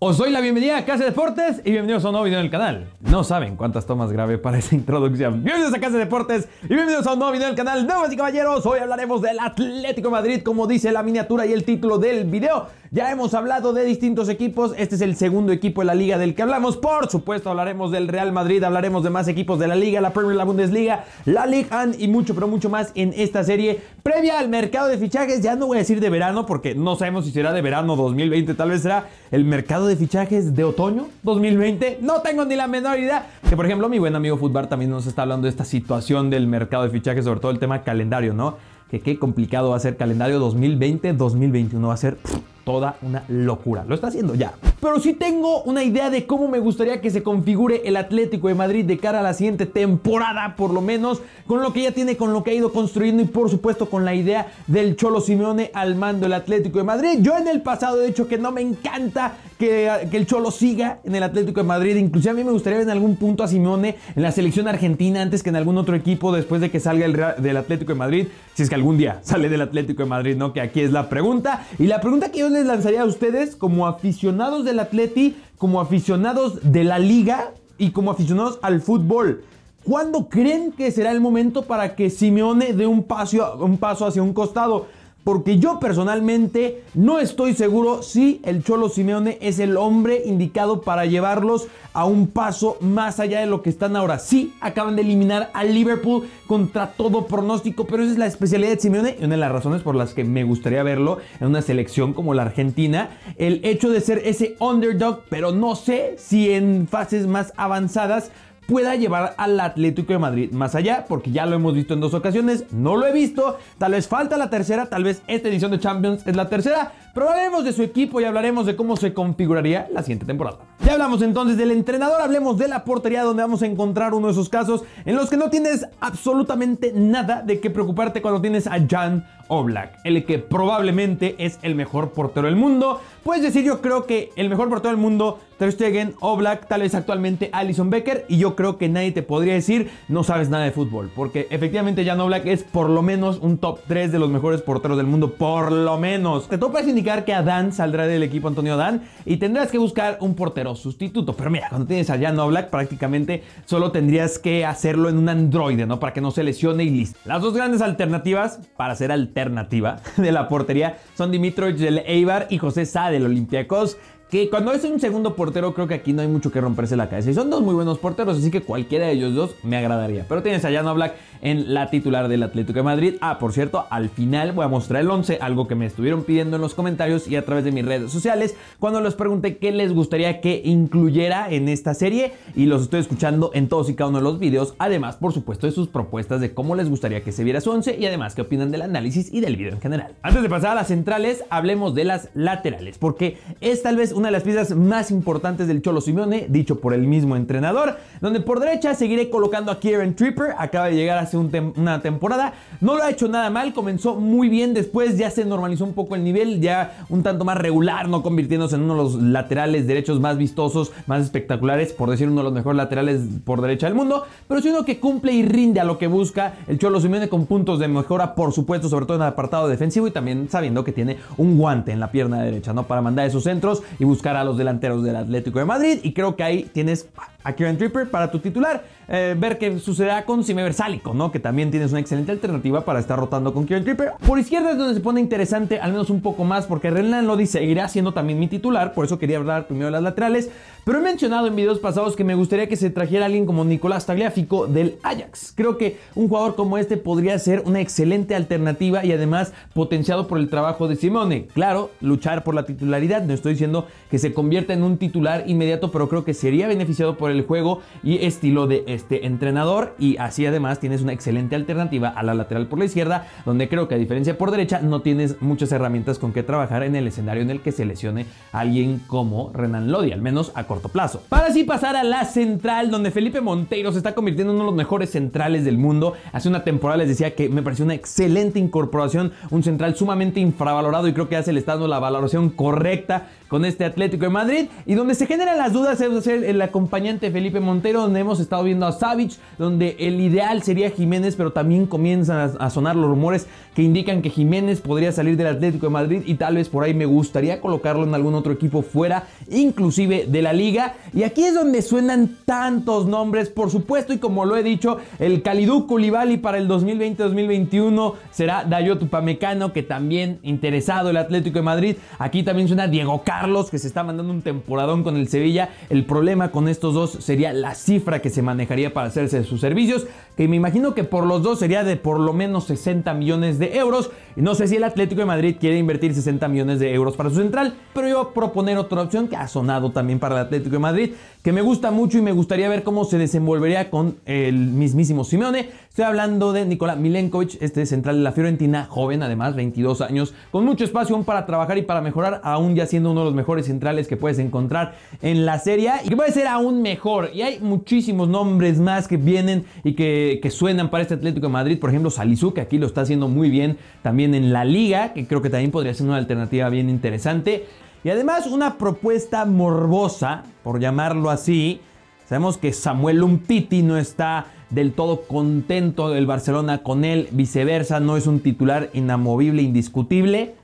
Os doy la bienvenida a Casa Deportes y bienvenidos a un nuevo video en el canal. No saben cuántas tomas grabé para esa introducción. Bienvenidos a Casa Deportes y bienvenidos a un nuevo video en el canal. Damas y caballeros, hoy hablaremos del Atlético de Madrid, como dice la miniatura y el título del video. Ya hemos hablado de distintos equipos, este es el segundo equipo de la liga del que hablamos. Por supuesto hablaremos del Real Madrid, hablaremos de más equipos de la liga, la Premier, la Bundesliga, la Ligue 1 y mucho, pero mucho más en esta serie previa al mercado de fichajes. Ya no voy a decir de verano porque no sabemos si será de verano 2020, tal vez será el mercado de fichajes de otoño 2020, no tengo ni la menor idea. Que por ejemplo mi buen amigo Futbar también nos está hablando de esta situación del mercado de fichajes, sobre todo el tema calendario, ¿no? Que qué complicado va a ser calendario 2020-2021, va a ser toda una locura. Lo está haciendo ya. Pero sí tengo una idea de cómo me gustaría que se configure el Atlético de Madrid de cara a la siguiente temporada, por lo menos, con lo que ya tiene, con lo que ha ido construyendo y por supuesto con la idea del Cholo Simeone al mando del Atlético de Madrid. Yo en el pasado he dicho que no me encanta que el Cholo siga en el Atlético de Madrid. Inclusive a mí me gustaría ver en algún punto a Simeone en la selección argentina antes que en algún otro equipo después de que salga del Atlético de Madrid. Si es que algún día sale del Atlético de Madrid, ¿no? Que aquí es la pregunta. Y la pregunta que yo les lanzaría a ustedes como aficionados del Atleti, como aficionados de la liga y como aficionados al fútbol. ¿Cuándo creen que será el momento para que Simeone dé un paso hacia un costado? Porque yo personalmente no estoy seguro si el Cholo Simeone es el hombre indicado para llevarlos a un paso más allá de lo que están ahora. Sí, acaban de eliminar al Liverpool contra todo pronóstico, pero esa es la especialidad de Simeone y una de las razones por las que me gustaría verlo en una selección como la Argentina. El hecho de ser ese underdog, pero no sé si en fases más avanzadas pueda llevar al Atlético de Madrid más allá, porque ya lo hemos visto en dos ocasiones, no lo he visto, tal vez falta la tercera, tal vez esta edición de Champions es la tercera, pero hablaremos de su equipo y hablaremos de cómo se configuraría la siguiente temporada. Ya hablamos entonces del entrenador, hablemos de la portería, donde vamos a encontrar uno de esos casos en los que no tienes absolutamente nada de qué preocuparte cuando tienes a Jan Oblak, el que probablemente es el mejor portero del mundo. Puedes decir, yo creo que el mejor portero del mundo, Ter Stegen, Oblak, tal vez actualmente Alisson Becker, y yo creo que nadie te podría decir no sabes nada de fútbol, porque efectivamente Jan Oblak es por lo menos un top 3 de los mejores porteros del mundo, por lo menos. Te puedes indicar que Adán saldrá del equipo, Antonio Adán, y tendrás que buscar un portero sustituto, pero mira, cuando tienes a Jan Oblak prácticamente solo tendrías que hacerlo en un androide, ¿no? Para que no se lesione y listo. Las dos grandes alternativas para ser alternativa de la portería son Dimitrovic del Eibar y José Sá del Olympiacos, que cuando es un segundo portero creo que aquí no hay mucho que romperse la cabeza. Y son dos muy buenos porteros, así que cualquiera de ellos dos me agradaría. Pero tienes a Jan Oblak en la titular del Atlético de Madrid. Ah, por cierto, al final voy a mostrar el 11, algo que me estuvieron pidiendo en los comentarios y a través de mis redes sociales, cuando les pregunté qué les gustaría que incluyera en esta serie. Y los estoy escuchando en todos y cada uno de los videos. Además, por supuesto, de sus propuestas de cómo les gustaría que se viera su 11 y además qué opinan del análisis y del video en general. Antes de pasar a las centrales, hablemos de las laterales, porque es tal vez una de las piezas más importantes del Cholo Simeone, dicho por el mismo entrenador, donde por derecha seguiré colocando a Kieran Trippier. Acaba de llegar hace una temporada, no lo ha hecho nada mal, comenzó muy bien, después ya se normalizó un poco el nivel, ya un tanto más regular, no convirtiéndose en uno de los laterales derechos más vistosos, más espectaculares, por decir uno de los mejores laterales por derecha del mundo, pero sí uno que cumple y rinde a lo que busca el Cholo Simeone, con puntos de mejora, por supuesto, sobre todo en el apartado defensivo y también sabiendo que tiene un guante en la pierna derecha, ¿no? Para mandar esos centros y buscar a los delanteros del Atlético de Madrid. Y creo que ahí tienes a Kieran Trippier para tu titular. Ver qué sucederá con Sime Versálico, ¿no? Que también tienes una excelente alternativa para estar rotando con Kieran Trippier. Por izquierda es donde se pone interesante, al menos un poco más, porque Renan Lodi seguirá siendo también mi titular. Por eso quería hablar primero de las laterales. Pero he mencionado en videos pasados que me gustaría que se trajera alguien como Nicolás Tagliafico del Ajax. Creo que un jugador como este podría ser una excelente alternativa y además potenciado por el trabajo de Simeone. Claro, luchar por la titularidad. No estoy diciendo que se convierta en un titular inmediato, pero creo que sería beneficiado por el juego y estilo de este entrenador. Y así además tienes una excelente alternativa a la lateral por la izquierda, donde creo que a diferencia por derecha no tienes muchas herramientas con que trabajar en el escenario en el que se lesione a alguien como Renan Lodi, al menos a corto plazo. Para así pasar a la central, donde Felipe Monteiro se está convirtiendo en uno de los mejores centrales del mundo. Hace una temporada les decía que me pareció una excelente incorporación, un central sumamente infravalorado, y creo que ya se le está dando la valoración correcta con este Atlético de Madrid, y donde se generan las dudas es ser el acompañante volante Felipe Montero, donde hemos estado viendo a Savic, donde el ideal sería Jiménez, pero también comienzan a sonar los rumores que indican que Jiménez podría salir del Atlético de Madrid y tal vez por ahí me gustaría colocarlo en algún otro equipo fuera, inclusive de la liga. Y aquí es donde suenan tantos nombres, por supuesto, y como lo he dicho, el Kalidou Koulibaly para el 2020-2021 será Dayot Upamecano, que también interesado el Atlético de Madrid. Aquí también suena Diego Carlos, que se está mandando un temporadón con el Sevilla. El problema con estos dos sería la cifra que se manejaría para hacerse de sus servicios, que me imagino que por los dos sería de por lo menos 60 millones de euros. Y no sé si el Atlético de Madrid quiere invertir 60 millones de euros para su central, pero yo voy a proponer otra opción que ha sonado también para el Atlético de Madrid, que me gusta mucho y me gustaría ver cómo se desenvolvería con el mismísimo Simeone. Estoy hablando de Nikola Milenkovic, este central de la Fiorentina, joven además, 22 años, con mucho espacio aún para trabajar y para mejorar, aún ya siendo uno de los mejores centrales que puedes encontrar en la Serie A y que puede ser aún mejor. Y hay muchísimos nombres más que vienen y que suenan para este Atlético de Madrid. Por ejemplo, Salisu, que aquí lo está haciendo muy bien también en la Liga, que creo que también podría ser una alternativa bien interesante. Y además una propuesta morbosa, por llamarlo así. Sabemos que Samuel Umtiti no está del todo contento del Barcelona con él, viceversa, no es un titular inamovible, indiscutible.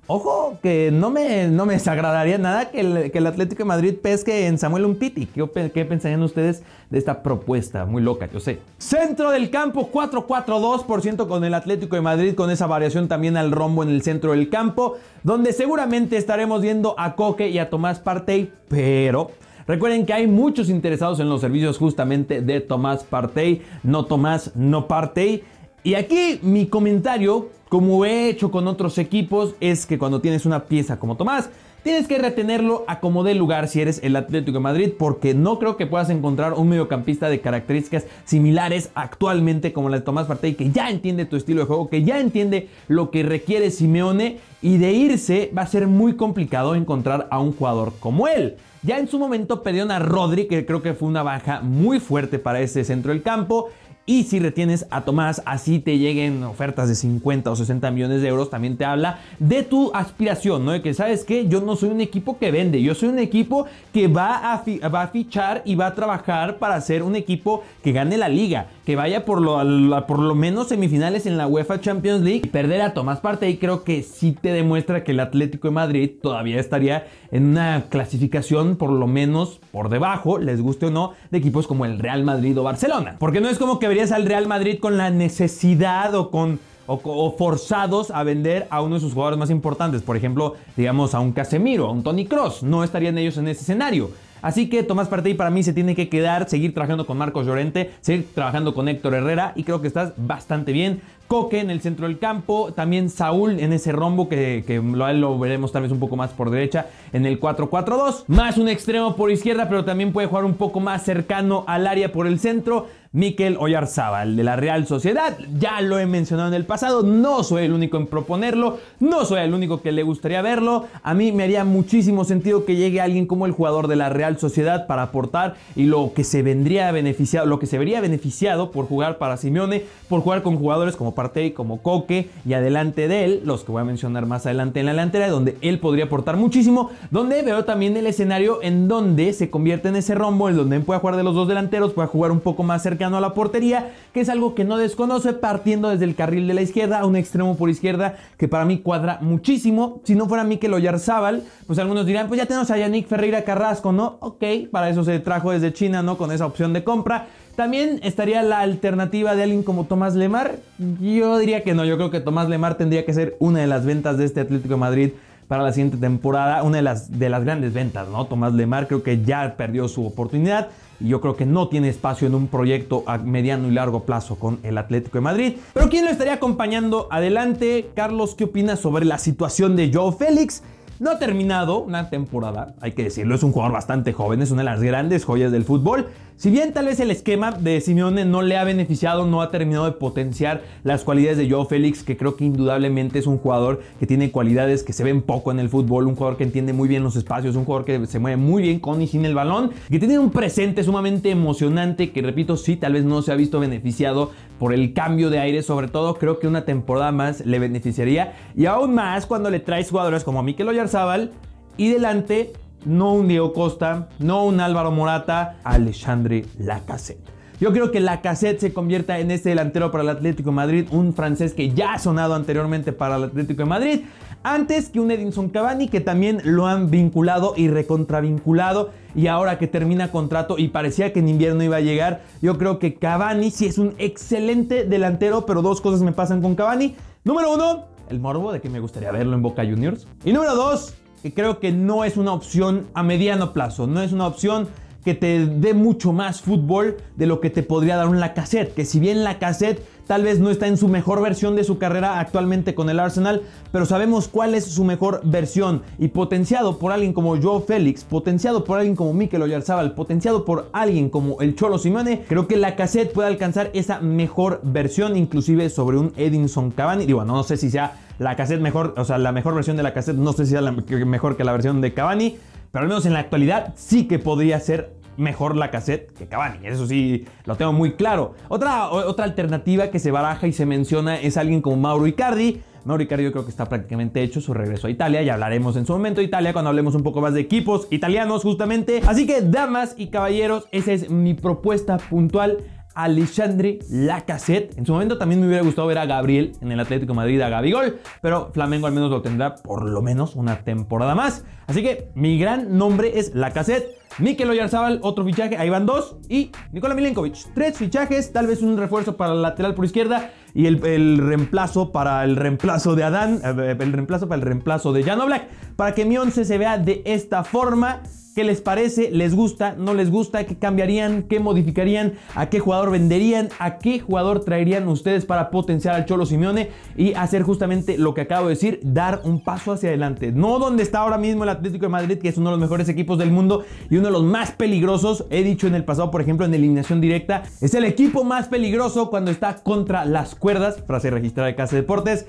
Ojo, que no me desagradaría nada que el Atlético de Madrid pesque en Samuel Umtiti. ¿Qué pensarían ustedes de esta propuesta? Muy loca, yo sé. Centro del campo, 4-4-2% con el Atlético de Madrid, con esa variación también al rombo en el centro del campo, donde seguramente estaremos viendo a Koke y a Tomás Partey, pero recuerden que hay muchos interesados en los servicios justamente de Tomás Partey, no Tomás, no Partey. Y aquí mi comentario, como he hecho con otros equipos, es que cuando tienes una pieza como Tomás, tienes que retenerlo a como dé lugar si eres el Atlético de Madrid, porque no creo que puedas encontrar un mediocampista de características similares actualmente como la de Tomás Partey, que ya entiende tu estilo de juego, que ya entiende lo que requiere Simeone, y de irse va a ser muy complicado encontrar a un jugador como él. Ya en su momento perdieron a Rodri, que creo que fue una baja muy fuerte para ese centro del campo. Y si retienes a Tomás, así te lleguen ofertas de 50 o 60 millones de euros, también te habla de tu aspiración, ¿no? De que, ¿sabes qué? Yo no soy un equipo que vende, yo soy un equipo que va a fichar y va a trabajar para ser un equipo que gane la liga, que vaya por lo menos semifinales en la UEFA Champions League. Y perder a Tomás Partey creo que sí te demuestra que el Atlético de Madrid todavía estaría en una clasificación por lo menos por debajo, les guste o no, de equipos como el Real Madrid o Barcelona. Porque no es como que verías al Real Madrid con la necesidad o forzados a vender a uno de sus jugadores más importantes. Por ejemplo, digamos a un Casemiro, a un Toni Kroos. No estarían ellos en ese escenario. Así que Tomás Partey para mí se tiene que quedar, seguir trabajando con Marcos Llorente, seguir trabajando con Héctor Herrera, y creo que estás bastante bien. Koke en el centro del campo, también Saúl en ese rombo que lo veremos tal vez un poco más por derecha en el 4-4-2, más un extremo por izquierda, pero también puede jugar un poco más cercano al área por el centro. Mikel Oyarzabal de la Real Sociedad, ya lo he mencionado en el pasado, no soy el único en proponerlo, no soy el único que le gustaría verlo. A mí me haría muchísimo sentido que llegue alguien como el jugador de la Real Sociedad para aportar, y lo que se vería beneficiado por jugar para Simeone, por jugar con jugadores como Partey, como Koke, y adelante de él, los que voy a mencionar más adelante en la delantera, donde él podría aportar muchísimo, donde veo también el escenario en donde se convierte en ese rombo, en donde él pueda jugar de los dos delanteros, pueda jugar un poco más cercano a la portería, que es algo que no desconoce, partiendo desde el carril de la izquierda a un extremo por izquierda, que para mí cuadra muchísimo. Si no fuera Mikel Oyarzabal, pues algunos dirán, pues ya tenemos a Yannick Ferreira Carrasco, ¿no? Ok, para eso se trajo desde China, ¿no? Con esa opción de compra. También estaría la alternativa de alguien como Tomás Lemar. Yo diría que no, yo creo que Tomás Lemar tendría que ser una de las ventas de este Atlético de Madrid para la siguiente temporada, una de las grandes ventas, ¿no? Tomás Lemar creo que ya perdió su oportunidad y yo creo que no tiene espacio en un proyecto a mediano y largo plazo con el Atlético de Madrid. Pero ¿quién lo estaría acompañando adelante? Carlos, ¿qué opinas sobre la situación de Joao Félix? No ha terminado una temporada, hay que decirlo, es un jugador bastante joven, es una de las grandes joyas del fútbol. Si bien tal vez el esquema de Simeone no le ha beneficiado, no ha terminado de potenciar las cualidades de Joao Félix, que creo que indudablemente es un jugador que tiene cualidades que se ven poco en el fútbol, un jugador que entiende muy bien los espacios, un jugador que se mueve muy bien con y sin el balón, que tiene un presente sumamente emocionante, que repito, sí, tal vez no se ha visto beneficiado por el cambio de aire, sobre todo creo que una temporada más le beneficiaría, y aún más cuando le traes jugadores como Mikel Oyarzabal y delante no un Diego Costa, no un Álvaro Morata, Alexandre Lacazette. Yo creo que Lacazette se convierta en este delantero para el Atlético de Madrid, un francés que ya ha sonado anteriormente para el Atlético de Madrid, antes que un Edinson Cavani, que también lo han vinculado y recontravinculado, y ahora que termina contrato y parecía que en invierno iba a llegar, yo creo que Cavani sí es un excelente delantero, pero dos cosas me pasan con Cavani. Número uno, el morbo de que me gustaría verlo en Boca Juniors. Y número dos, que creo que no es una opción a mediano plazo, no es una opción que te dé mucho más fútbol de lo que te podría dar un Lacazette, que si bien Lacazette tal vez no está en su mejor versión de su carrera actualmente con el Arsenal, pero sabemos cuál es su mejor versión, y potenciado por alguien como Joao Félix, potenciado por alguien como Mikel Oyarzabal, potenciado por alguien como el Cholo Simeone, creo que Lacazette puede alcanzar esa mejor versión, inclusive sobre un Edinson Cavani. Digo, no sé si sea Lacazette mejor, o sea, la mejor versión de Lacazette, no sé si sea mejor que la versión de Cavani, pero al menos en la actualidad sí que podría ser mejor Lacazette que Cavani. Eso sí, lo tengo muy claro. Otra alternativa que se baraja y se menciona es alguien como Mauro Icardi. Mauro Icardi yo creo que está prácticamente hecho su regreso a Italia. Ya hablaremos en su momento de Italia cuando hablemos un poco más de equipos italianos justamente. Así que, damas y caballeros, esa es mi propuesta puntual. Alexandre Lacazette. En su momento también me hubiera gustado ver a Gabriel en el Atlético de Madrid, a Gabigol, pero Flamengo al menos lo tendrá por lo menos una temporada más. Así que mi gran nombre es Lacazette. Mikel Oyarzabal, otro fichaje, ahí van dos. Y Nikola Milenkovic, 3 fichajes, tal vez un refuerzo para el lateral por izquierda y el reemplazo para el reemplazo de Adán, el reemplazo para el reemplazo de Jan Oblak, para que mi once se vea de esta forma. ¿Qué les parece? ¿Les gusta? ¿No les gusta? ¿Qué cambiarían? ¿Qué modificarían? ¿A qué jugador venderían? ¿A qué jugador traerían ustedes para potenciar al Cholo Simeone y hacer justamente lo que acabo de decir, dar un paso hacia adelante? No donde está ahora mismo el Atlético de Madrid, que es uno de los mejores equipos del mundo y uno de los más peligrosos. He dicho en el pasado, por ejemplo, en eliminación directa, es el equipo más peligroso cuando está contra las cuerdas, frase registrada de Casa Deportes.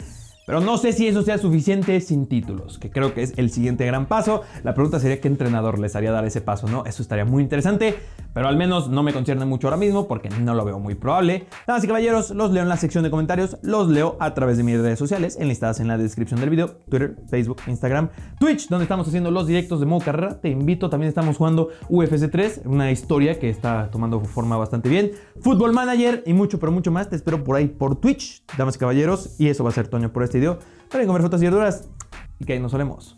Pero no sé si eso sea suficiente sin títulos, que creo que es el siguiente gran paso. La pregunta sería qué entrenador les haría dar ese paso, ¿no? Eso estaría muy interesante, pero al menos no me concierne mucho ahora mismo porque no lo veo muy probable. Damas y caballeros, los leo en la sección de comentarios, los leo a través de mis redes sociales, enlistadas en la descripción del video: Twitter, Facebook, Instagram, Twitch, donde estamos haciendo los directos de modo carrera. Te invito, también estamos jugando UFC 3, una historia que está tomando forma bastante bien, Football Manager y mucho, pero mucho más. Te espero por ahí por Twitch, damas y caballeros, y eso va a ser Toño por este video. Para comer frutas y verduras y que ahí nos solemos.